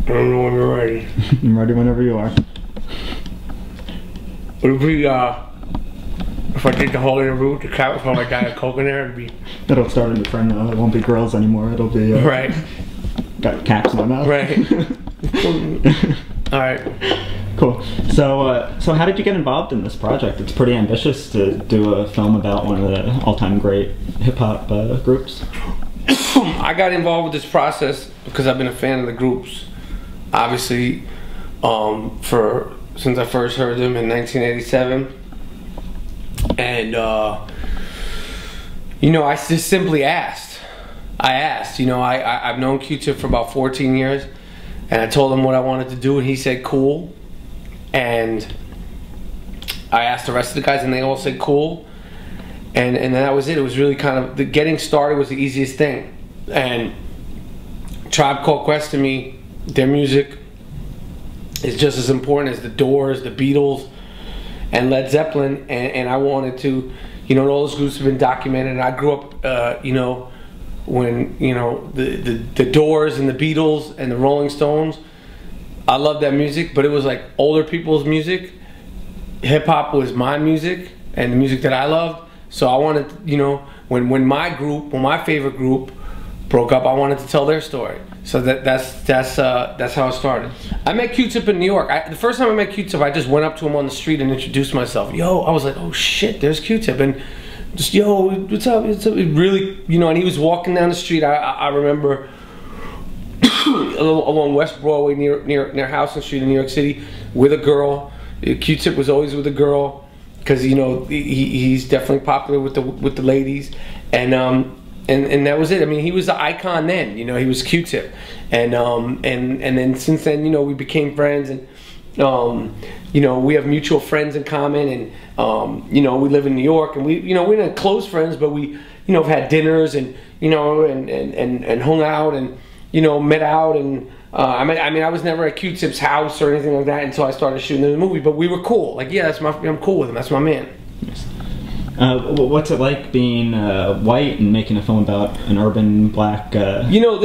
I don't know when you're ready. I'm ready whenever you are. Would it be, if I did the hole in the roof, the cat with all that Diet Coke in there, it'd be... It'll start in the front. It won't be girls anymore. It'll be... right. Got caps in my mouth. Right. Alright. Cool. So how did you get involved in this project? It's pretty ambitious to do a film about one of the all-time great hip-hop groups. I got involved with this process because I've been a fan of the groups. Obviously, since I first heard them in 1987. And, you know, I just simply asked. You know, I've known Q-Tip for about 14 years. And I told him what I wanted to do, and he said, cool. And I asked the rest of the guys, and they all said, cool. And then that was it. It was really kind of, the getting started was the easiest thing. And Tribe Called Quest, to me, their music is just as important as the Doors, the Beatles, and Led Zeppelin. And I wanted to, you know, all those groups have been documented. And I grew up, you know, when, you know, the Doors and the Beatles and the Rolling Stones, I loved that music, but it was like older people's music. Hip hop was my music and the music that I loved. So I wanted, you know, when my favorite group broke up, I wanted to tell their story. So that's how it started. I met Q-Tip in New York. The first time I met Q-Tip, I just went up to him on the street and introduced myself. Yo, I was like, oh shit, there's Q-Tip. And just, yo, what's up? What's up? It really, you know, and he was walking down the street. I remember along West Broadway near Houston Street in New York City with a girl. Q-Tip was always with a girl because, you know, he's definitely popular with the ladies, and that was it. I mean, he was the icon then. You know, he was Q-Tip, and then since then, you know, we became friends, and you know, we have mutual friends in common, and you know, we live in New York, and we're not close friends, but we, you know, have had dinners, and you know, and hung out, and you know, met out, and I mean, I was never at Q-Tip's house or anything like that until I started shooting the movie, but we were cool. Like, yeah, I'm cool with him. That's my man. Yes. What's it like being white and making a film about an urban black you know,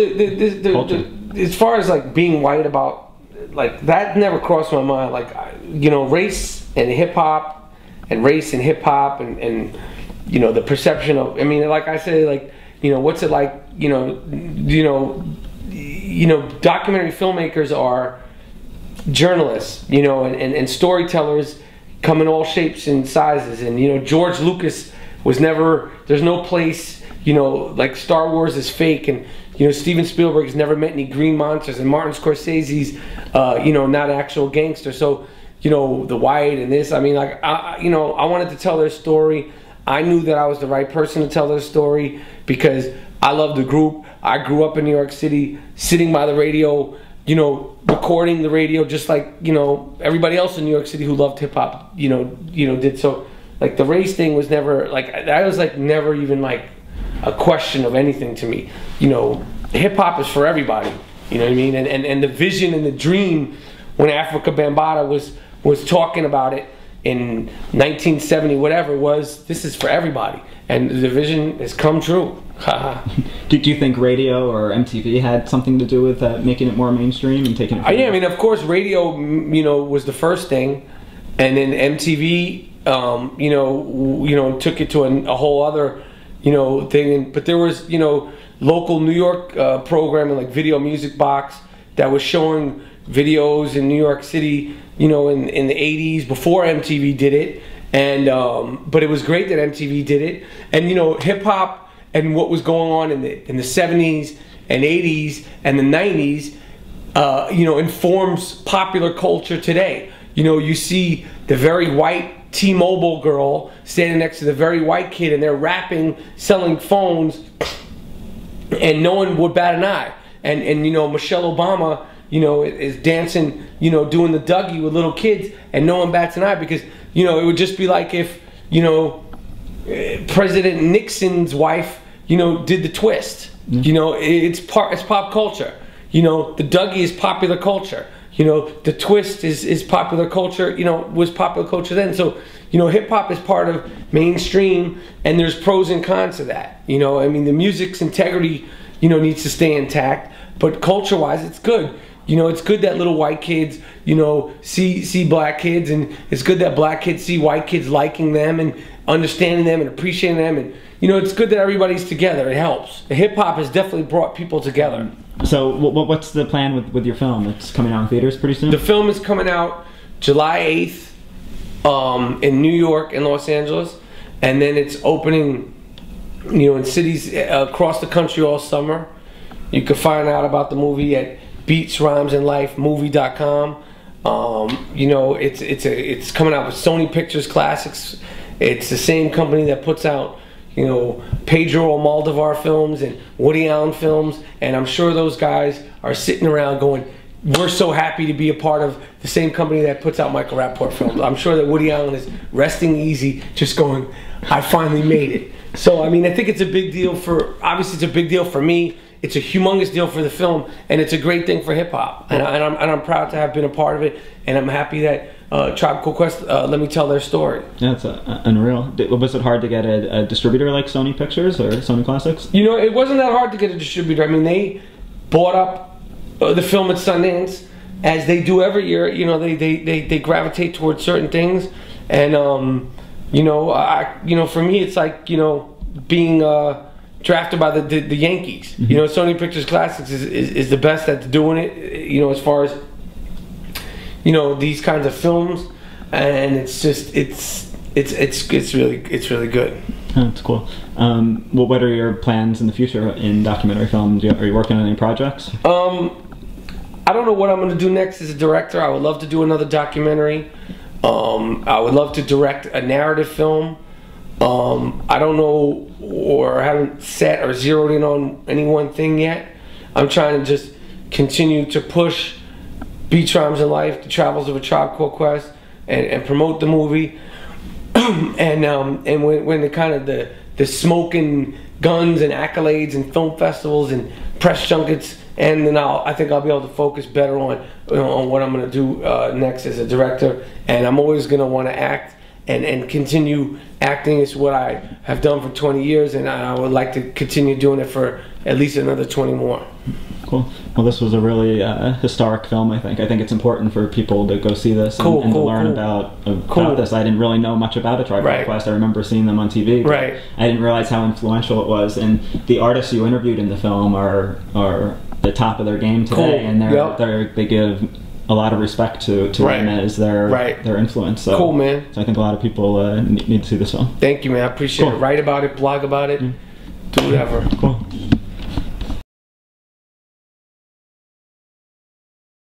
as far as like being white, about like that never crossed my mind. Like, you know, race and hip hop and you know, the perception of, I mean, like I say, like, you know, what's it like, you know, documentary filmmakers are journalists, you know, and storytellers come in all shapes and sizes, and you know, George Lucas was never, there's no place, you know, like Star Wars is fake, and you know, Steven Spielberg has never met any green monsters, and Martin Scorsese's you know, not an actual gangster. So you know, the white and this, I mean, like, you know, I wanted to tell their story. I knew that I was the right person to tell their story because I love the group. I grew up in New York City, sitting by the radio, you know, recording the radio, just like, you know, everybody else in New York City who loved hip hop, you know, did. So like the race thing was never like, that was like never even like a question of anything to me. You know, hip hop is for everybody. You know what I mean? And the vision and the dream when Africa Bambaataa was talking about it in 1970, whatever, was this is for everybody, and the vision has come true. Do you think radio or MTV had something to do with making it more mainstream and taking it? Yeah, I mean, of course, radio, you know, was the first thing, and then MTV, you know, took it to a whole other, you know, thing. But there was, you know, local New York programming like Video Music Box that was showing videos in New York City, you know, in the 80s before MTV did it, and but it was great that MTV did it, and you know, hip hop and what was going on in the 70s and 80s and the 90s, you know, informs popular culture today. You know, you see the very white T-Mobile girl standing next to the very white kid, and they're rapping, selling phones, and no one would bat an eye. And you know, Michelle Obama, you know, is dancing, you know, doing the Dougie with little kids, and no one bats an eye, because, you know, it would just be like if, you know, President Nixon's wife, you know, did the twist. Mm-hmm. You know, it's pop culture. You know, the Dougie is popular culture. You know, the twist is popular culture, you know, was popular culture then. So, you know, hip hop is part of mainstream, and there's pros and cons to that. You know, I mean, the music's integrity, you know, needs to stay intact, but culture-wise, it's good. you know, it's good that little white kids, you know, see black kids, and it's good that black kids see white kids liking them and understanding them and appreciating them, and you know, it's good that everybody's together. It helps. Hip hop has definitely brought people together. So what's the plan with your film? It's coming out in theaters pretty soon? The film is coming out July 8th in New York and Los Angeles, and then it's opening, you know, in cities across the country all summer. You can find out about the movie at beatsrhymesandlifemovie.com. You know, it's coming out with Sony Pictures Classics. It's the same company that puts out, you know, Pedro Almodovar films and Woody Allen films, and I'm sure those guys are sitting around going, we're so happy to be a part of the same company that puts out Michael Rapaport films. I'm sure that Woody Allen is resting easy, just going, I finally made it. So, I mean, I think it's a big deal for, obviously it's a big deal for me, it's a humongous deal for the film, and it's a great thing for hip-hop. And I'm proud to have been a part of it, and I'm happy that Tribe Called Quest let me tell their story. Yeah, it's unreal. Was it hard to get a distributor like Sony Pictures or Sony Classics? You know, it wasn't that hard to get a distributor. I mean, they bought up the film at Sundance, as they do every year. You know, they gravitate towards certain things, and you know, for me, it's like, you know, being drafted by the Yankees. Mm-hmm. You know, Sony Pictures Classics is the best at doing it. You know, as far as, you know, these kinds of films, and it's just it's really good. Oh, that's cool. Well, what are your plans in the future in documentary film? Are you working on any projects? I don't know what I'm going to do next as a director. I would love to do another documentary. I would love to direct a narrative film. I don't know, or haven't set or zeroed in on any one thing yet. I'm trying to just continue to push Beats, Rhymes, and Life, The Travels of a Tribe Called Quest, and promote the movie. and when the kind of the smoke and guns and accolades and film festivals and press junkets, and then I think I'll be able to focus better on what I'm going to do next as a director. And I'm always going to want to act and continue acting. Is what I have done for 20 years, and I would like to continue doing it for at least another 20 more. Cool. Well, this was a really historic film, I think. I think it's important for people to go see this and to learn about this. I didn't really know much about a Tribe Called Quest. I remember seeing them on TV. But I didn't realize how influential it was. And the artists you interviewed in the film are the top of their game today, and they give a lot of respect to them as their influence. So, cool, man. So I think a lot of people need to see this film. Thank you, man. I appreciate it. Write about it, blog about it, do whatever. Cool.